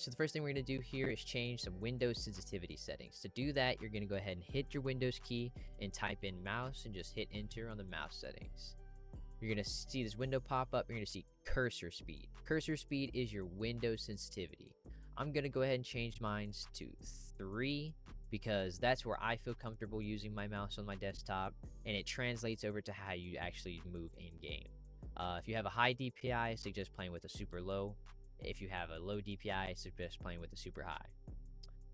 So the first thing we're going to do here is change some Windows sensitivity settings. To do that, you're going to go ahead and hit your Windows key and type in mouse and just hit enter on the mouse settings. You're going to see this window pop up. You're going to see cursor speed. Cursor speed is your Windows sensitivity. I'm going to go ahead and change mine to 3 because that's where I feel comfortable using my mouse on my desktop, and it translates over to how you actually move in game. If you have a high DPI, I suggest playing with a super low. If you have a low DPI, I suggest playing with a super high.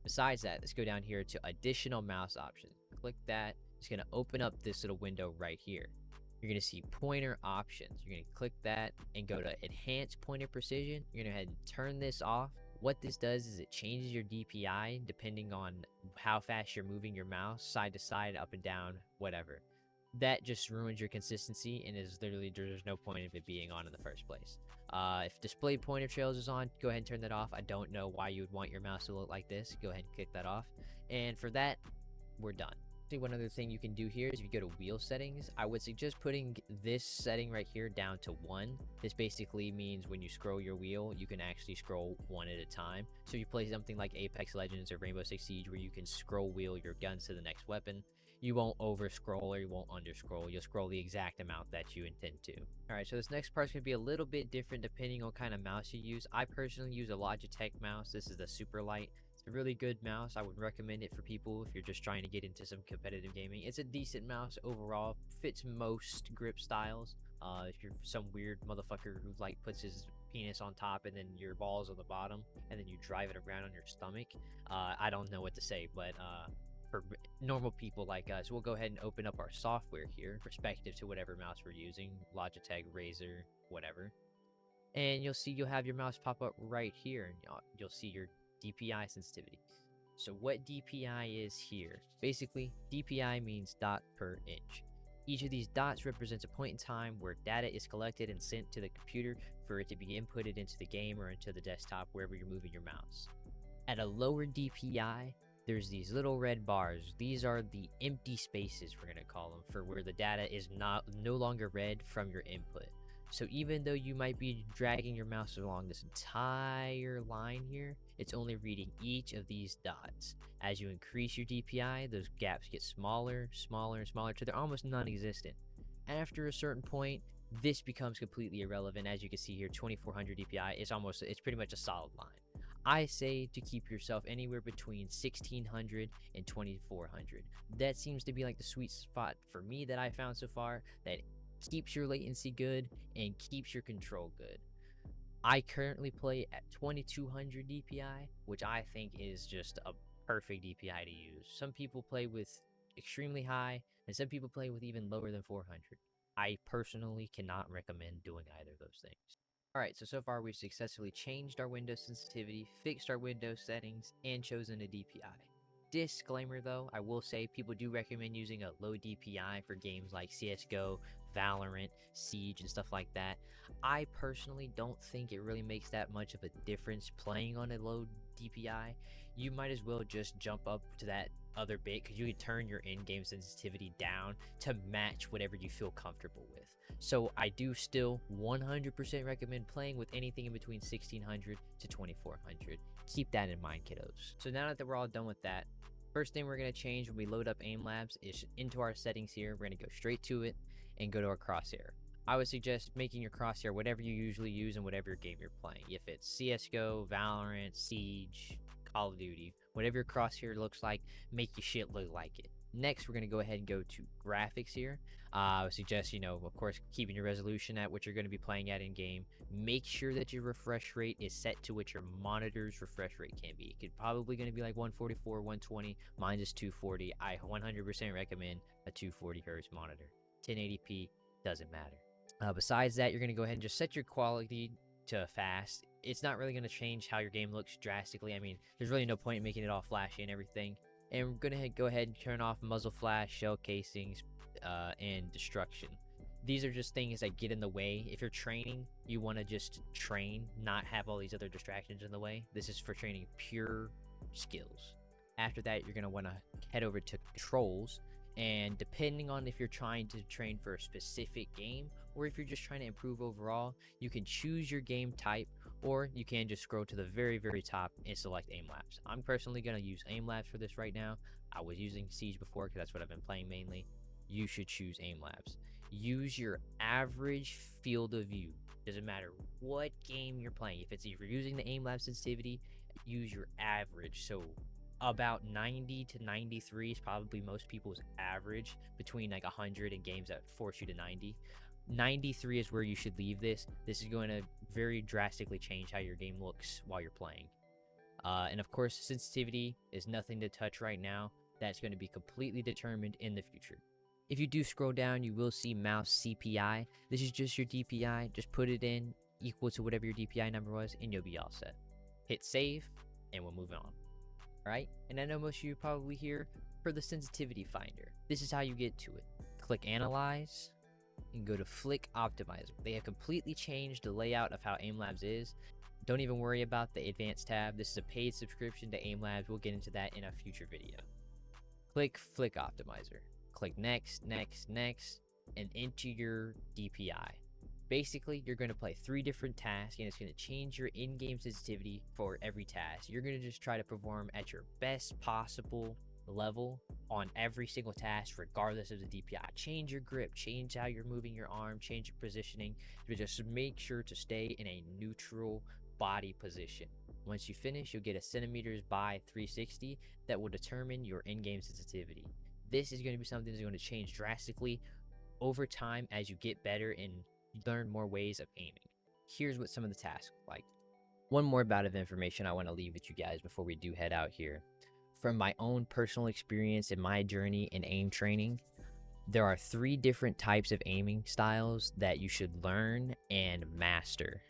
Besides that, let's go down here to additional mouse options. Click that. It's going to open up this little window right here. You're going to see pointer options. You're going to click that and go to enhance pointer precision. You're going to go ahead and turn this off. What this does is it changes your DPI depending on how fast you're moving your mouse, side to side, up and down, whatever. That just ruins your consistency and is literally, there's no point of it being on in the first place. If display pointer trails is on, go ahead and turn that off. I don't know why you would want your mouse to look like this. Go ahead and click that off. And for that, we're done. One other thing you can do here is if you go to wheel settings, I would suggest putting this setting right here down to 1. This basically means when you scroll your wheel, you can actually scroll one at a time. So you play something like Apex Legends or Rainbow Six Siege where you can scroll wheel your guns to the next weapon. You won't over scroll or you won't under scroll. You'll scroll the exact amount that you intend to. All right, so this next part is going to be a little bit different depending on kind of mouse you use. I personally use a Logitech mouse. This is the Super Light. A really good mouse. I would recommend it for people if you're just trying to get into some competitive gaming. It's a decent mouse overall, fits most grip styles. If you're some weird motherfucker who like puts his penis on top and then your balls on the bottom and then you drive it around on your stomach, I don't know what to say, but for normal people like us, we'll go ahead and open up our software here, respective to whatever mouse we're using, Logitech, Razer, whatever, and you'll see you'll have your mouse pop up right here, and you'll see your DPI sensitivity. So what DPI is here, basically DPI means dot per inch. Each of these dots represents a point in time where data is collected and sent to the computer for it to be inputted into the game or into the desktop wherever you're moving your mouse. At a lower DPI, there's these little red bars. These are the empty spaces, we're going to call them, for where the data is no longer read from your input. So even though you might be dragging your mouse along this entire line here, it's only reading each of these dots. As you increase your DPI, those gaps get smaller, smaller, and smaller till they're almost non-existent. After a certain point, this becomes completely irrelevant. As you can see here, 2400 DPI is it's pretty much a solid line. I say to keep yourself anywhere between 1600 and 2400. That seems to be like the sweet spot for me that I found so far, that keeps your latency good and keeps your control good. I currently play at 2200 DPI, which I think is just a perfect DPI to use. Some people play with extremely high, and some people play with even lower than 400. I personally cannot recommend doing either of those things. Alright, so far we've successfully changed our Windows sensitivity, fixed our Windows settings, and chosen a DPI. Disclaimer though, I will say people do recommend using a low DPI for games like CSGO, Valorant, Siege, and stuff like that. I personally don't think it really makes that much of a difference playing on a low DPI. You might as well just jump up to that other bit because you can turn your in-game sensitivity down to match whatever you feel comfortable with. So I do still 100% recommend playing with anything in between 1600 to 2400. Keep that in mind, kiddos. So now that we're all done with that, first thing we're going to change when we load up Aim Labs is into our settings here. We're going to go straight to it and go to our crosshair. I would suggest making your crosshair whatever you usually use in whatever game you're playing. If it's CSGO, Valorant, Siege, Call of Duty, whatever your crosshair looks like, make your shit look like it. Next, we're going to go ahead and go to graphics here. I would suggest, of course, keeping your resolution at what you're going to be playing at in game. Make sure that your refresh rate is set to what your monitor's refresh rate can be. It could probably going to be like 144, 120. Mine is 240. I 100% recommend a 240 hertz monitor. 1080p doesn't matter. Besides that, you're going to go ahead and just set your quality to fast. It's not really going to change how your game looks drastically. I mean, there's really no point in making it all flashy and everything. And we're going to go ahead and turn off muzzle flash, shell casings, and destruction. These are just things that get in the way. If you're training, you want to just train, not have all these other distractions in the way. This is for training pure skills. After that, you're going to want to head over to controls. And depending on if you're trying to train for a specific game or if you're just trying to improve overall, you can choose your game type or you can just scroll to the very, very top and select aim labs. I'm personally going to use aim labs for this right now. I was using Siege before because that's what I've been playing mainly. You should choose aim labs. Use your average field of view. Doesn't matter what game you're playing. If you're using the aim lab sensitivity, use your average. So about 90 to 93 is probably most people's average, between like 100 and games that force you to 90. 93 is where you should leave this. This is going to very drastically change how your game looks while you're playing. And of course, sensitivity is nothing to touch right now. That's going to be completely determined in the future. If you do scroll down, you will see mouse CPI. This is just your DPI. Just put it in equal to whatever your DPI number was, and you'll be all set. Hit save, and we'll move on. All right, and I know most of you probably here for the sensitivity finder. This is how you get to it. Click Analyze, and go to Flick Optimizer. They have completely changed the layout of how aim labs is. Don't even worry about the advanced tab. This is a paid subscription to aim labs. We'll get into that in a future video. Click Flick Optimizer. Click next, next, next, and enter your DPI. Basically, you're going to play 3 different tasks, and it's going to change your in-game sensitivity for every task. You're going to just try to perform at your best possible level on every single task, regardless of the DPI. Change your grip, change how you're moving your arm, change your positioning, but just make sure to stay in a neutral body position. Once you finish, you'll get a centimeters by 360 that will determine your in-game sensitivity. This is going to be something that's going to change drastically over time as you get better and learn more ways of aiming. Here's what some of the tasks look like. One more bit of information I want to leave with you guys before we do head out here. From my own personal experience in my journey in aim training, there are 3 different types of aiming styles that you should learn and master: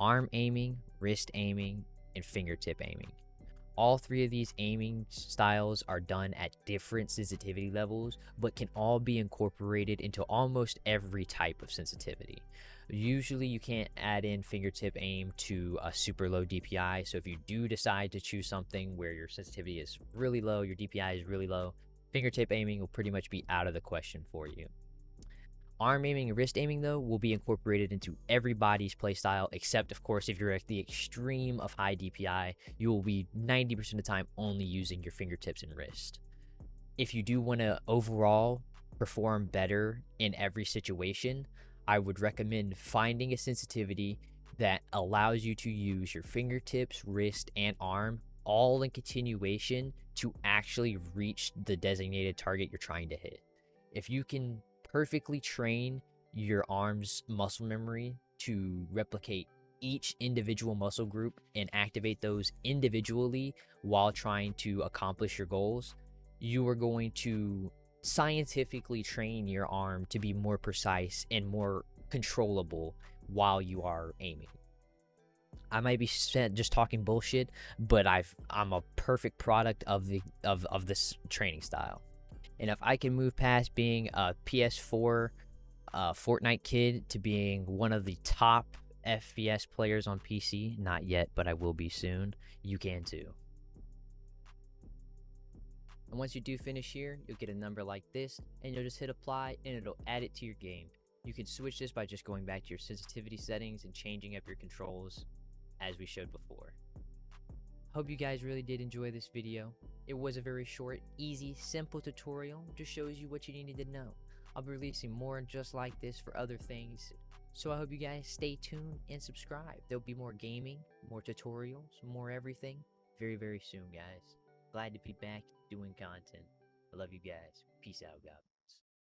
arm aiming, wrist aiming, and fingertip aiming. All 3 of these aiming styles are done at different sensitivity levels, but can all be incorporated into almost every type of sensitivity. Usually you can't add in fingertip aim to a super low DPI, so if you do decide to choose something where your sensitivity is really low, your DPI is really low, fingertip aiming will pretty much be out of the question for you. Arm aiming and wrist aiming, though, will be incorporated into everybody's playstyle, except, of course, if you're at the extreme of high DPI, you will be 90% of the time only using your fingertips and wrist. If you do want to overall perform better in every situation, I would recommend finding a sensitivity that allows you to use your fingertips, wrist, and arm all in continuation to actually reach the designated target you're trying to hit. If you can perfectly train your arm's muscle memory to replicate each individual muscle group and activate those individually while trying to accomplish your goals, you are going to scientifically train your arm to be more precise and more controllable while you are aiming. I might be just talking bullshit, but I'm a perfect product of this training style. And if I can move past being a PS4 Fortnite kid to being one of the top FPS players on PC, not yet, but I will be soon, you can too. And once you do finish here, you'll get a number like this, and you'll just hit apply, and it'll add it to your game. You can switch this by just going back to your sensitivity settings and changing up your controls, as we showed before. Hope you guys really did enjoy this video. It was a very short, easy, simple tutorial. Just shows you what you needed to know. I'll be releasing more just like this for other things. So I hope you guys stay tuned and subscribe. There'll be more gaming, more tutorials, more everything very, very soon, guys. Glad to be back doing content. I love you guys. Peace out, God.